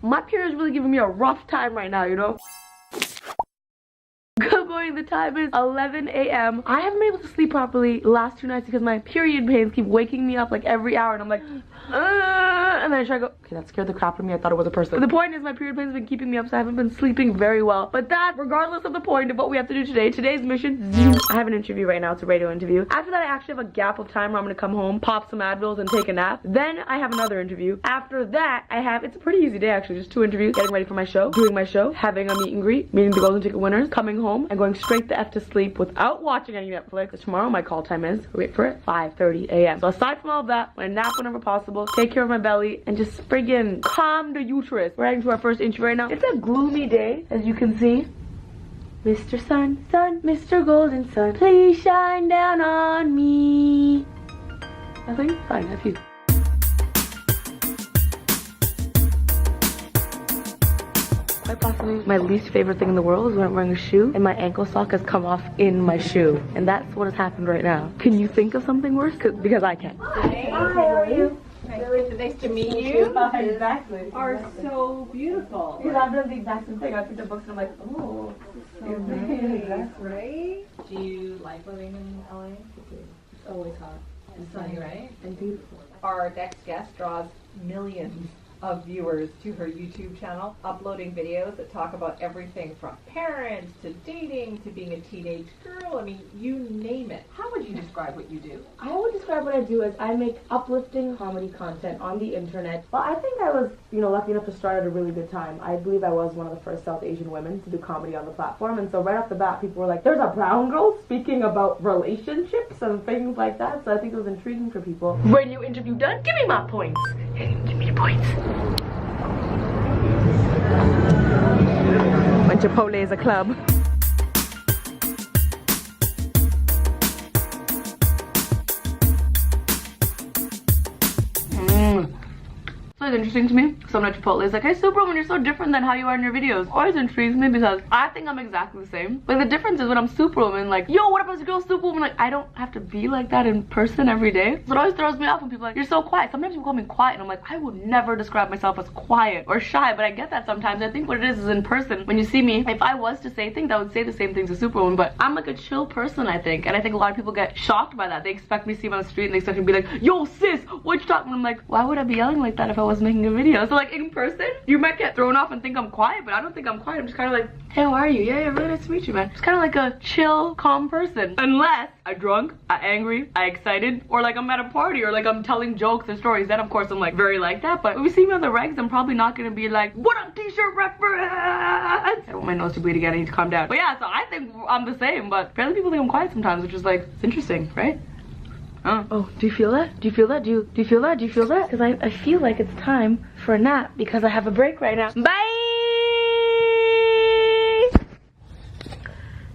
my period is really giving me a rough time right now, you know? Good morning, the time is 11 a.m. I haven't been able to sleep properly the last 2 nights because my period pains keep waking me up like every hour, and I'm like, and then I try to go, okay, that scared the crap out of me. I thought it was a person. But the point is, my period pains have been keeping me up, so I haven't been sleeping very well. But that, regardless of the point of what we have to do today, today's mission, zoom. I have an interview right now. It's a radio interview. After that, I actually have a gap of time where I'm gonna come home, pop some Advils, and take a nap. Then I have another interview. After that, it's a pretty easy day actually, just 2 interviews, getting ready for my show, doing my show, having a meet and greet, meeting the Golden Ticket winners, coming home, and going straight the F to sleep without watching any Netflix. Because tomorrow my call time is, wait for it, 5:30 a.m. So aside from all of that, I'm gonna nap whenever possible, take care of my belly, and just friggin' calm the uterus. We're heading to our first interview right now. It's a gloomy day, as you can see. Mr. Sun, Sun, Mr. Golden Sun, please shine down on me. Nothing? Fine, that's you. Quite possibly my least favorite thing in the world is when I'm wearing a shoe and my ankle sock has come off in my shoe. And that's what has happened right now. Can you think of something worse? Because I can't. Hi, how are you? Nice to meet you. Exactly. Are so beautiful. Because I've done the exact same thing. I picked up books and I'm like, oh, So nice, right? Do you like living in LA? It's always hot and sunny, right? And beautiful. Our next guest draws millions of viewers to her YouTube channel, uploading videos that talk about everything from parents to dating to being a teenage girl. I mean, you name it. How would you describe what you do? I would describe what I do as I make uplifting comedy content on the internet. Well, I think I was, lucky enough to start at a really good time. I believe I was one of the first South Asian women to do comedy on the platform, and so right off the bat, people were like, there's a brown girl speaking about relationships and things like that, so I think it was intriguing for people. When you interview done, give me my points. Give me your points. When Chipotle is a club. It's interesting to me. Someone at Chipotle is like, hey Superwoman, you're so different than how you are in your videos. Always intrigues me because I think I'm exactly the same. Like the difference is when I'm Superwoman, like, yo, what up as a girl Superwoman? Like, I don't have to be like that in person every day. So it always throws me off when people are like, you're so quiet. Sometimes people call me quiet and I'm like, I would never describe myself as quiet or shy, but I get that sometimes. I think what it is in person, when you see me, if I was to say things, I would say the same things as Superwoman, but I'm like a chill person, I think. And I think a lot of people get shocked by that. They expect me to see me on the street and they expect me to be like, yo sis, what you talking? I'm like, why would I be yelling like that if I was making a video? So like in person, you might get thrown off and think I'm quiet, but I don't think I'm quiet. I'm just kind of like, hey, how are you? Yeah, really nice to meet you, man. Just kind of like a chill, calm person. Unless I'm drunk, I'm angry, I'm excited, or like I'm at a party, or like I'm telling jokes and stories. Then of course I'm like very like that. But when you see me on the regs, I'm probably not gonna be like, what up, t-shirt reference? I want my nose to bleed again. I need to calm down. But yeah, so I think I'm the same. But apparently people think I'm quiet sometimes, which is like, it's interesting, right? Oh, do you feel that? Do you feel that? Do you feel that? Do you feel that? Because I feel like it's time for a nap because I have a break right now. Bye!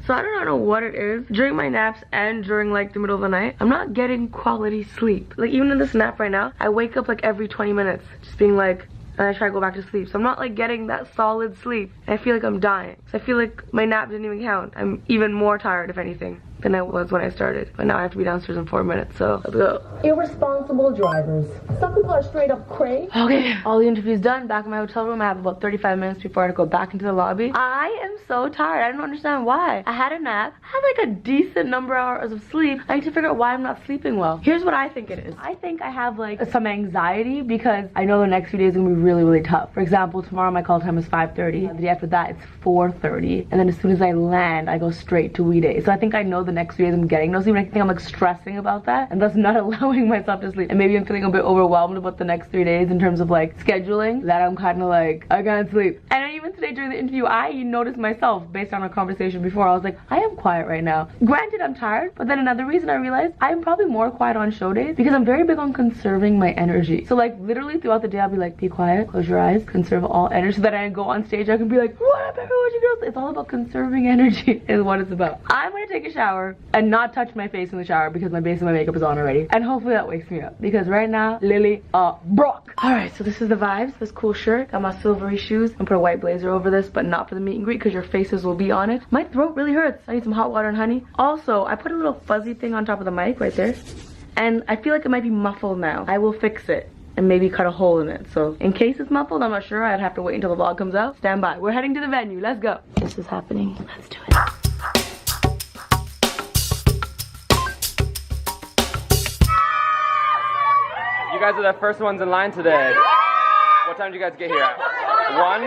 So I don't know what it is. During my naps and during like the middle of the night, I'm not getting quality sleep. Like even in this nap right now, I wake up like every 20 minutes just being like, and I try to go back to sleep. So I'm not like getting that solid sleep. And I feel like I'm dying. So I feel like my nap didn't even count. I'm even more tired, if anything, than I was when I started. But now I have to be downstairs in 4 minutes, so let's go. Irresponsible drivers. Some people are straight up crazy. Okay, all the interviews done. Back in my hotel room, I have about 35 minutes before I have to go back into the lobby. I am so tired. I don't understand why. I had a nap, had like a decent number of hours of sleep. I need to figure out why I'm not sleeping well. Here's what I think it is. I think I have like some anxiety because I know the next few days are gonna be really, really tough. For example, tomorrow my call time is 5:30. The day after that, it's 4:30. And then as soon as I land, I go straight to We Day. So I think I know the next few days I'm getting no sleep. I think I'm like stressing about that and thus not allowing myself to sleep. And maybe I'm feeling a bit overwhelmed about the next 3 days in terms of like scheduling, that I'm kind of like, I can't sleep. And then even today during the interview, I noticed myself based on our conversation before, I was like, I am quiet right now. Granted, I'm tired, but then another reason I realized I'm probably more quiet on show days because I'm very big on conserving my energy. So like literally throughout the day, I'll be like, be quiet, close your eyes, conserve all energy, so that I go on stage, I can be like, what up everyone, you girls? It's all about conserving energy is what it's about. I'm gonna take a shower and not touch my face in the shower because my base and my makeup is on already. And hopefully that wakes me up because right now, Lily, Brock. Alright, so this is the vibes. This cool shirt, got my silvery shoes, and put a white blazer over this, but not for the meet and greet because your faces will be on it. My throat really hurts. I need some hot water and honey. Also, I put a little fuzzy thing on top of the mic right there. And I feel like it might be muffled now. I will fix it. and maybe cut a hole in it. So in case it's muffled, I'm not sure. I'd have to wait until the vlog comes out. Stand by. We're heading to the venue. Let's go. This is happening. Let's do it. You guys are the first ones in line today. What time did you guys get here at? 1?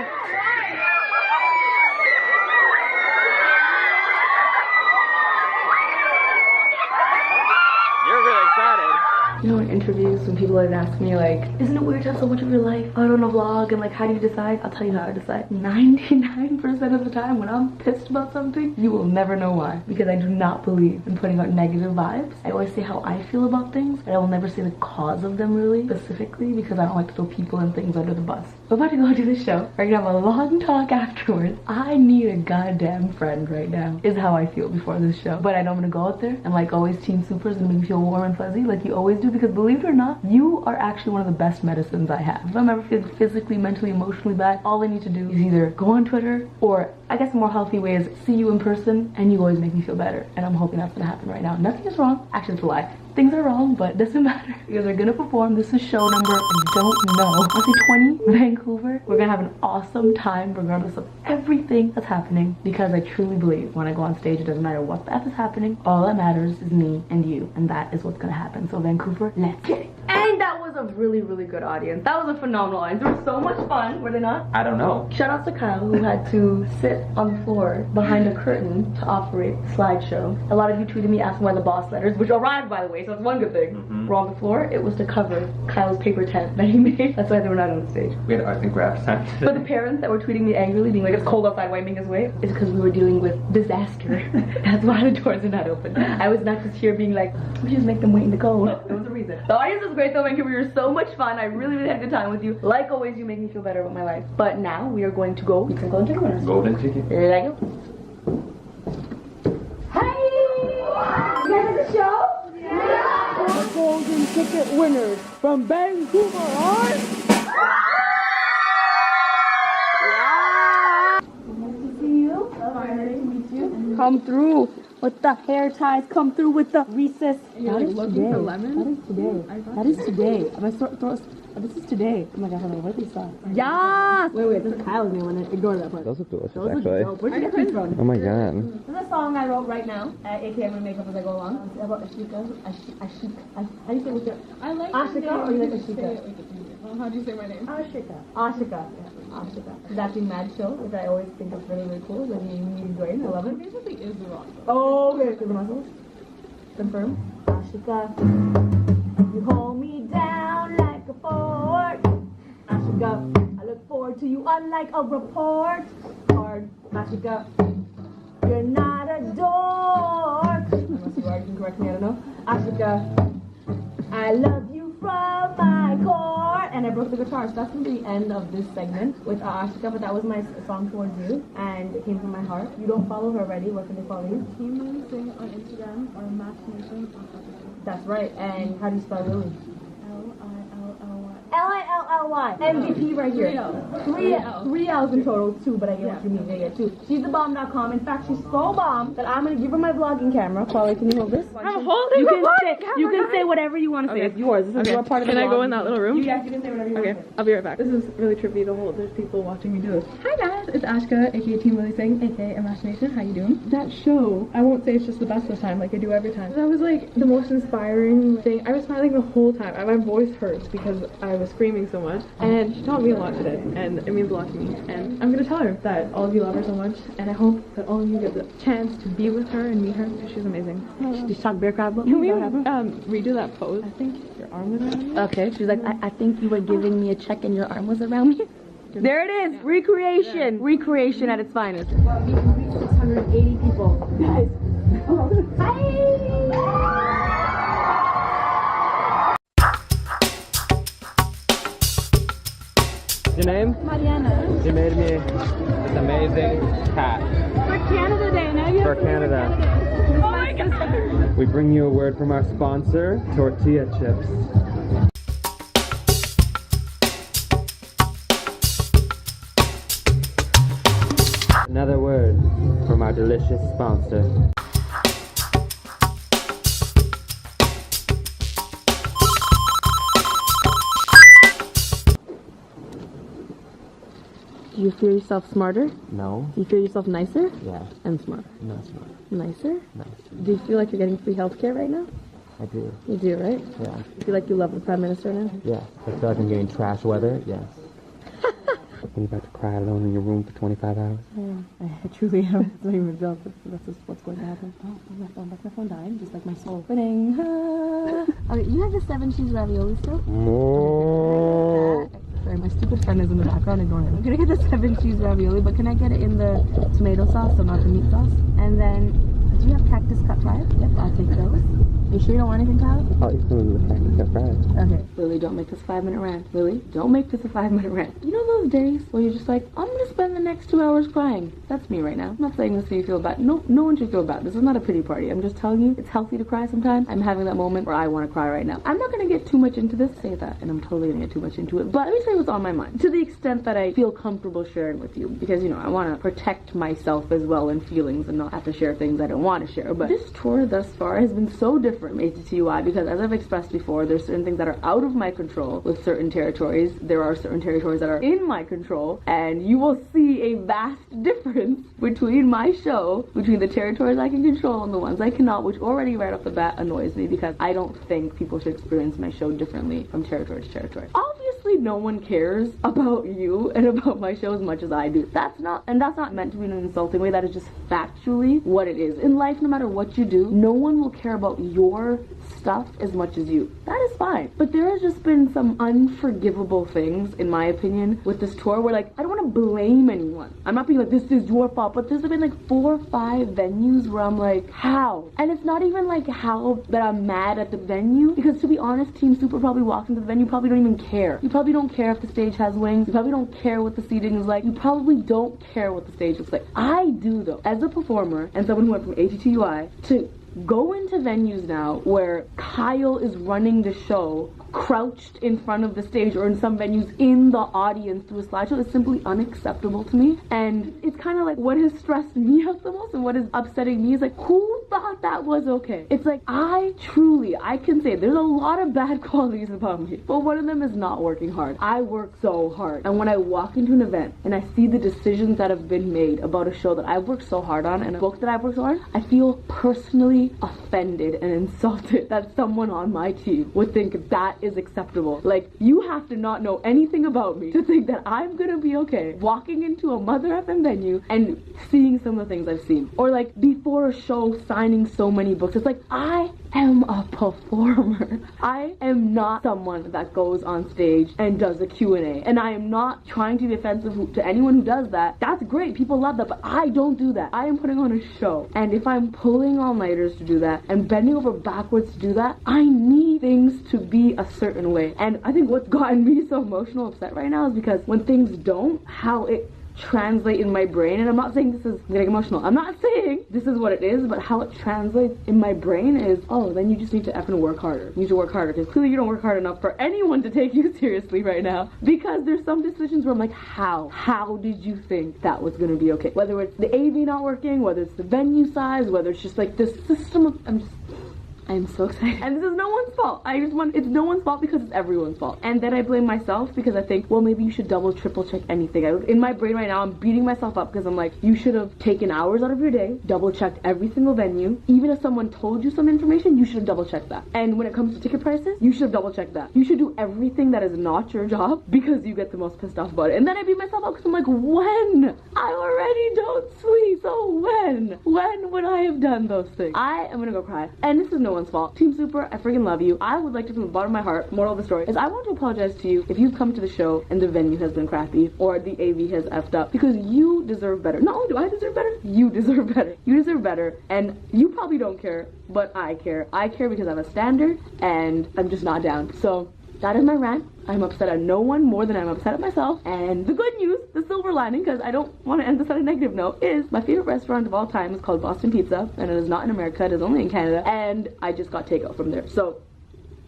You're really excited. You know, in interviews, when people always ask me, like, isn't it weird to have so much of your life out on a vlog, and like, how do you decide? I'll tell you how I decide. 99% of the time, when I'm pissed about something, you will never know why. Because I do not believe in putting out negative vibes. I always say how I feel about things, but I will never say the cause of them really, specifically, because I don't like to throw people and things under the bus. We're about to go to the show. We're gonna have a long talk afterwards. I need a goddamn friend right now, is how I feel before this show. But I know I'm gonna go out there and like always Team Supers and make me feel warm and fuzzy like you always do, because believe it or not, you are actually one of the best medicines I have. If I'm ever feeling physically, mentally, emotionally bad, all I need to do is either go on Twitter, or I guess a more healthy way is see you in person, and you always make me feel better. And I'm hoping that's gonna happen right now. Nothing is wrong. Actually, it's a lie. Things are wrong, but it doesn't matter because they're gonna perform. This is show number, I don't know, I say 20, Vancouver. We're gonna have an awesome time regardless of everything that's happening, because I truly believe when I go on stage, it doesn't matter what the F is happening. All that matters is me and you, and that is what's gonna happen. So Vancouver, let's get it. And that was a really, really good audience. That was a phenomenal audience. They were so much fun, were they not? I don't know. Shout out to Kyle, who had to sit on the floor behind a curtain to operate the slideshow. A lot of you tweeted me asking why the boss letters, which arrived by the way, so it's one good thing, were on the floor. It was to cover Kyle's paper tent that he made. That's why they were not on the stage. We had art and crafts time today. But the parents that were tweeting me angrily, being like, it's cold outside, wiping his way, is because we were dealing with disaster. That's why the doors are not open. I was not just here being like, we just make them wait in the cold. There was a reason. The audience was great though, Vancouver. You were so much fun. I really, really had a good time with you. Like always, you make me feel better about my life. But now we are going to go. We can go and take winners. Golden ticket. Here I go. Hi! You guys at the show? Yeah! The golden ticket winners from Vancouver are... Nice to see you. Nice to meet you. Come through with the hair ties. Come through with the recess. You're like looking for lemon? That is today. That is today. My throat. This is today. Oh my god, hold on. What are these songs? Yeah! Wait, this is Kyle's new one. Ignore that part. Those look delicious, Those look actually. dope. Where'd you get these from? Oh my god. This is a song I wrote right now. aka I'm gonna make up as I go along. It's about Ashika. How do you say what's your... I like Ashika or you like Ashika? How do you say my name? Ashika. Ashika. Yeah, Ashika. It's actually Mad Show, which I always think is really, really cool. When you meet Dwayne, I love it. Basically is the rock. Oh, okay. The muscles. Confirm. Ashika. You hold me down like a fort. Ashika. I look forward to you unlike a report. Hard. Ashika. You're not a dork. Unless you are, you can correct me, I don't know. Ashika. I love you from my core. And I broke the guitar, so that's going to be the end of this segment with Ashika, but that was my song towards you, and it came from my heart. You don't follow her already, where can they follow you? Team Lily Sing on Instagram or Machination on Instagram. That's right, and how do you spell Lily? Lilly. Lilly. MVP right here. 3 L's. Three L's in total, 2, but I get what you mean. Yeah, 2. She's the bomb.com. In fact, she's so bomb that I'm gonna give her my vlogging camera. Chloe, can you hold this? I'm holding You the can vlogging say you can say whatever you want to say. Okay. It's yours. This is your part of the Can I go vlog. in that little room? Yes, you can say whatever you want Okay, to say. I'll be right back. This is really trippy to hold. There's people watching me do this. Hi guys, it's Ashka, aka Team Lily Sing, aka Imagination. How you doing? That show, I won't say it's just the best this time, like I do every time. That was like the most inspiring thing. I was smiling the whole time. My voice hurts because I was screaming so much. And she taught me a lot today, and it means a lot to me. And I'm gonna tell her that all of you love her so much, and I hope that all of you get the chance to be with her and meet her. She's amazing. Did you talk bear crab? Can we redo that pose? I think your arm was around me. Okay, she's like, I think you were giving me a check and your arm was around me. There it is, recreation. Recreation at its finest. Wow, we reached 680 people. Guys. Hi! Your name? Mariana. You made me this amazing hat For Canada Day, now you for Canada. Oh my god. We bring you a word from our sponsor, Tortilla Chips. Another word from our delicious sponsor. Do you feel yourself smarter? No. Do you feel yourself nicer? Yeah. And smarter? No, it's not. Nicer? Nice. Do you feel like you're getting free healthcare right now? I do. You do, right? Yeah. You feel like you love the Prime Minister now? Yeah. I feel like I'm getting trash weather. Yes. When you're about to cry alone in your room for 25 hours? I truly am. It's not even a joke. That's just what's going to happen. Oh, that's my phone dying, just like my soul. Winning. Okay, you have the 7 cheese ravioli still? No. Sorry, my stupid friend is in the background. Ignore him. I'm gonna get the 7 cheese ravioli, but can I get it in the tomato sauce, so not the meat sauce? And then, do you have cactus cut fries? Yep, I'll take those. You sure you don't want anything, Kyle? Oh, you're feeling the fact that fries. Okay. Lily, don't make this a 5-minute rant. Lily, don't make this a 5-minute rant. You know those days where you're just like, I'm gonna spend the next 2 hours crying? That's me right now. I'm not saying this so you feel bad. No one should feel bad. This is not a pity party. I'm just telling you, it's healthy to cry sometimes. I'm having that moment where I want to cry right now. I'm not gonna get too much into this, say that, and I'm totally gonna get too much into it. But let me tell you what's on my mind. To the extent that I feel comfortable sharing with you. Because, you know, I want to protect myself as well in feelings and not have to share things I don't want to share. But this tour thus far has been so different from ATTUI because, as I've expressed before, there's certain things that are out of my control with certain territories. There are certain territories that are in my control, and you will see a vast difference between my show, between the territories I can control and the ones I cannot, which already right off the bat annoys me because I don't think people should experience my show differently from territory to territory. Obviously, no one cares about you and about my show as much as I do. That's not meant to be in an insulting way. That is just factually what it is. In life, no matter what you do, no one will care about your stuff as much as you. That is fine. But there has just been some unforgivable things, in my opinion, with this tour where, like, I don't want to blame anyone. I'm not being like, this is your fault, but there's been like 4 or 5 venues where I'm like, how? And it's not even like how that I'm mad at the venue, because to be honest, Team Super probably walks into the venue, probably don't even care. You probably don't care if the stage has wings. You probably don't care what the seating is like. You probably don't care what the stage looks like. I do, though, as a performer and someone who went from ATTUI to go into venues now where Kyle is running the show crouched in front of the stage, or in some venues in the audience through a slideshow, is simply unacceptable to me. And it's kind of like what has stressed me out the most and what is upsetting me is like, who thought that was okay? It's like, I can say there's a lot of bad qualities about me, but one of them is not working hard. I work so hard, and when I walk into an event and I see the decisions that have been made about a show that I've worked so hard on and a book that I've worked so hard, I feel personally offended and insulted that someone on my team would think that is acceptable. Like, you have to not know anything about me to think that I'm gonna be okay walking into a Mother FM venue and seeing some of the things I've seen, or like before a show signing so many books. It's like, I am a performer. I am not someone that goes on stage and does a Q&A, and I am not trying to be offensive to anyone who does that. That's great, people love that, but I don't do that. I am putting on a show, and if I'm pulling all-nighters to do that and bending over backwards to do that, I need things to be a certain way. And I think what's gotten me so emotional, upset right now is because when things don't, how it translate in my brain, and I'm not saying this is getting emotional, I'm not saying this is what it is, but how it translates in my brain is, oh, then you just need to effing work harder. You need to work harder, because clearly you don't work hard enough for anyone to take you seriously right now, because there's some decisions where I'm like, how did you think that was going to be okay? Whether it's the AV not working, whether it's the venue size, whether it's just like the system of, I'm so excited. And this is no one's fault. It's no one's fault because it's everyone's fault. And then I blame myself because I think, well, maybe you should double, triple check anything. In my brain right now, I'm beating myself up because I'm like, you should have taken hours out of your day, double checked every single venue. Even if someone told you some information, you should have double checked that. And when it comes to ticket prices, you should have double checked that. You should do everything that is not your job because you get the most pissed off about it. And then I beat myself up because I'm like, when? I already don't sleep, so when? When would I have done those things? I am gonna go cry. And this is no one's fault. Team Super, I freaking love you. I would like to, from the bottom of my heart, moral of the story is I want to apologize to you if you've come to the show and the venue has been crappy or the AV has effed up, because you deserve better. Not only do I deserve better, you deserve better. You deserve better, and you probably don't care, but I care. I care because I have a standard and I'm just not down. So that is my rant. I'm upset at no one more than I'm upset at myself. And the good news, the silver lining, because I don't want to end this on a negative note, is my favorite restaurant of all time is called Boston Pizza, and it is not in America, it is only in Canada, and I just got takeout from there. So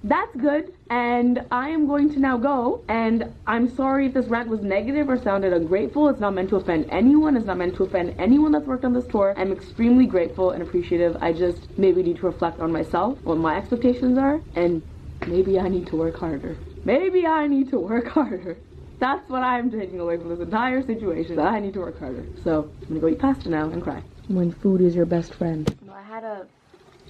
that's good, and I am going to now go, and I'm sorry if this rant was negative or sounded ungrateful. It's not meant to offend anyone. It's not meant to offend anyone that's worked on this tour. I'm extremely grateful and appreciative. I just maybe need to reflect on myself, what my expectations are, and maybe I need to work harder. Maybe I need to work harder. That's what I'm taking away from this entire situation. That I need to work harder. So I'm gonna go eat pasta now and cry. When food is your best friend. I had a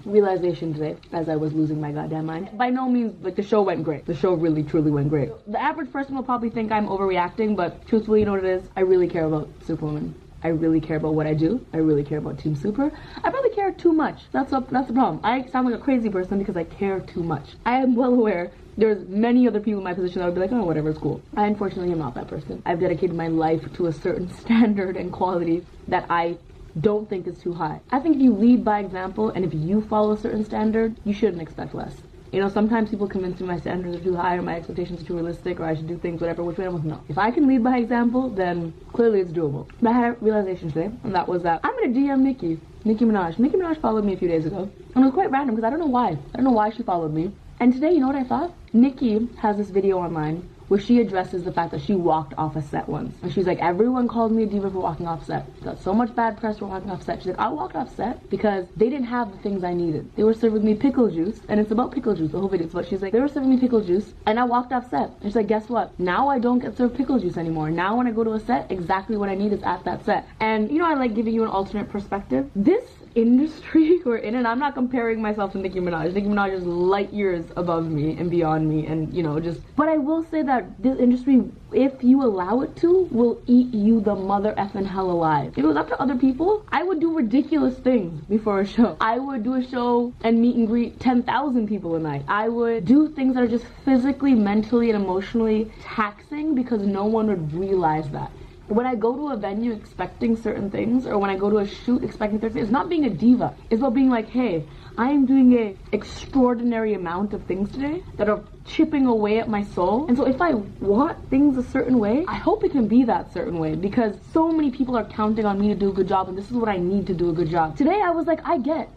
realization today as I was losing my goddamn mind. By no means, like, the show went great. The show really, truly went great. The average person will probably think I'm overreacting, but truthfully, you know what it is? I really care about Superwoman. I really care about what I do. I really care about Team Super. I probably care too much. That's the problem. I sound like a crazy person because I care too much. I am well aware there's many other people in my position that would be like, oh, whatever, it's cool. I unfortunately am not that person. I've dedicated my life to a certain standard and quality that I don't think is too high. I think if you lead by example and if you follow a certain standard, you shouldn't expect less. You know, sometimes people convince me my standards are too high or my expectations are too realistic or I should do things, whatever, which way I don't know. If I can lead by example, then clearly it's doable. But I had a realization today, and that was that I'm gonna DM Nicki Minaj. Nicki Minaj followed me a few days ago, and it was quite random because I don't know why. I don't know why she followed me. And today, you know what I thought? Nicki has this video online where she addresses the fact that she walked off a set once. And she's like, everyone called me a diva for walking off set. Got so much bad press for walking off set. She's like, I walked off set because they didn't have the things I needed. They were serving me pickle juice, and it's about pickle juice, the whole video. But she's like, they were serving me pickle juice, and I walked off set. And she's like, guess what? Now I don't get served pickle juice anymore. Now when I go to a set, exactly what I need is at that set. And you know, I like giving you an alternate perspective. This industry we're in, and I'm not comparing myself to Nicki Minaj. Nicki Minaj is light years above me and beyond me, and you know, just, but I will say that this industry, if you allow it to, will eat you the mother effing hell alive. If it was up to other people, I would do ridiculous things before a show. I would do a show and meet and greet 10,000 people a night. I would do things that are just physically, mentally, and emotionally taxing because no one would realize that. When I go to a venue expecting certain things, or when I go to a shoot expecting certain things, it's not being a diva. It's about being like, hey, I am doing a extraordinary amount of things today that are chipping away at my soul. And so if I want things a certain way, I hope it can be that certain way, because so many people are counting on me to do a good job, and this is what I need to do a good job. Today I was like, I get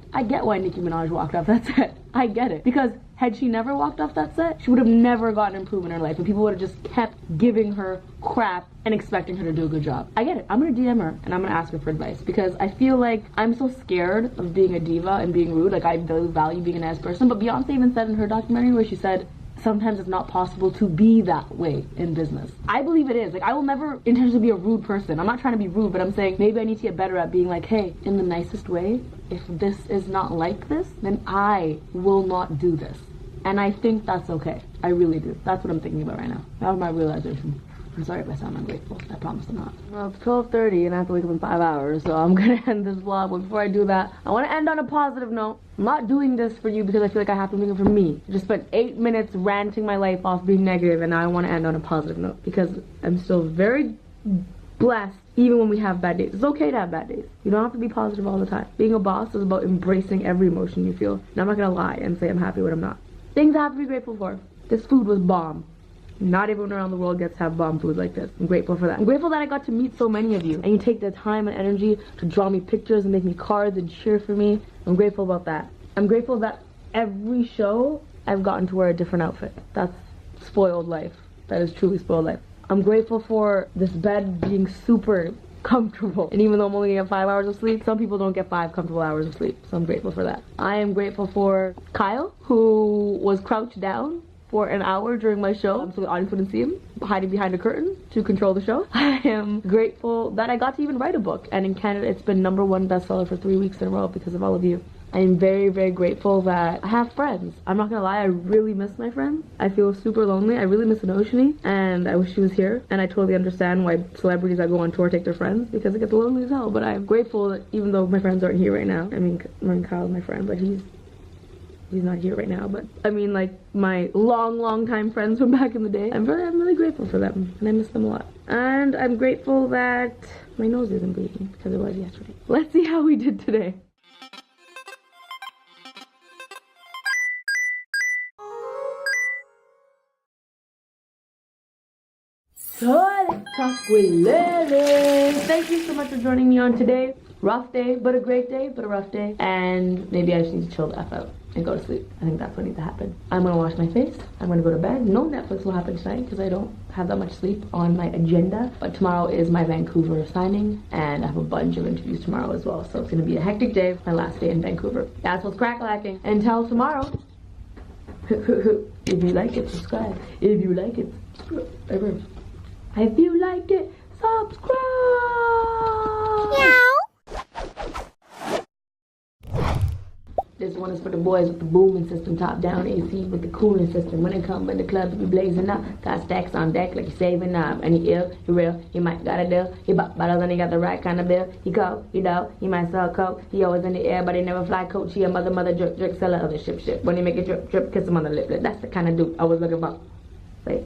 why Nicki Minaj walked off that set. I get it. Because had she never walked off that set, she would have never gotten an improvement in her life, and people would have just kept giving her crap and expecting her to do a good job. I get it. I'm gonna DM her and I'm gonna ask her for advice, because I feel like I'm so scared of being a diva and being rude. Like, I really value being a nice person, but Beyonce even said in her documentary where she said, sometimes it's not possible to be that way in business. I believe it is. Like, I will never intentionally be a rude person. I'm not trying to be rude, but I'm saying maybe I need to get better at being like, hey, in the nicest way, if this is not like this, then I will not do this. And I think that's okay. I really do. That's what I'm thinking about right now. That was my realization. I'm sorry if I sound ungrateful. I promise I'm not. Well, it's 12:30 and I have to wake up in 5 hours, so I'm gonna end this vlog. But before I do that, I want to end on a positive note. I'm not doing this for you because I feel like I have to do it for me. I just spent 8 minutes ranting my life off being negative, and now I want to end on a positive note because I'm still very blessed even when we have bad days. It's okay to have bad days. You don't have to be positive all the time. Being a boss is about embracing every emotion you feel. And I'm not gonna lie and say I'm happy when I'm not. Things I have to be grateful for. This food was bomb. Not everyone around the world gets to have bomb food like this. I'm grateful for that. I'm grateful that I got to meet so many of you, and you take the time and energy to draw me pictures and make me cards and cheer for me. I'm grateful about that. I'm grateful that every show I've gotten to wear a different outfit. That's spoiled life. That is truly spoiled life. I'm grateful for this bed being super comfortable, and even though I'm only gonna get 5 hours of sleep, some people don't get 5 comfortable hours of sleep, so I'm grateful for that. I am grateful for Kyle, who was crouched down for an hour during my show so the audience wouldn't see him, hiding behind a curtain to control the show. I am grateful that I got to even write a book, and in Canada it's been #1 bestseller for 3 weeks in a row because of all of you. I am very, very grateful that I have friends. I'm not gonna lie, I really miss my friends. I feel super lonely. I really miss Anoshni, and I wish she was here. And I totally understand why celebrities that go on tour take their friends, because it gets lonely as hell. But I'm grateful that even though my friends aren't here right now, I mean Kyle's my friend, but he's not here right now. But I mean, like, my long time friends from back in the day, I'm really grateful for them, and I miss them a lot. And I'm grateful that my nose isn't bleeding because it was yesterday. Let's see how we did today. So let's talk with Lily. Thank you so much for joining me on today. Rough day, but a great day, but a rough day. And maybe I just need to chill the F out and go to sleep. I think that's what needs to happen. I'm gonna wash my face. I'm gonna go to bed. No Netflix will happen tonight because I don't have that much sleep on my agenda. But tomorrow is my Vancouver signing, and I have a bunch of interviews tomorrow as well. So it's gonna be a hectic day, my last day in Vancouver. That's what's crack-lacking. Until tomorrow. If you like it, subscribe. If you like it, subscribe. If you like it, subscribe. This one is for the boys with the booming system, top down AC with the cooling system. When they come in the club, you be blazing up. Got stacks on deck like you're saving up. And he ill, he real, he might got a deal. He bought bottles and he got the right kind of bill. He cold, he dope, he might sell coke. He always in the air, but he never fly coach. He a mother drip drip seller of the ship. When he make it drip drip, kiss him on the lip. That's the kind of dude I was looking for. Wait.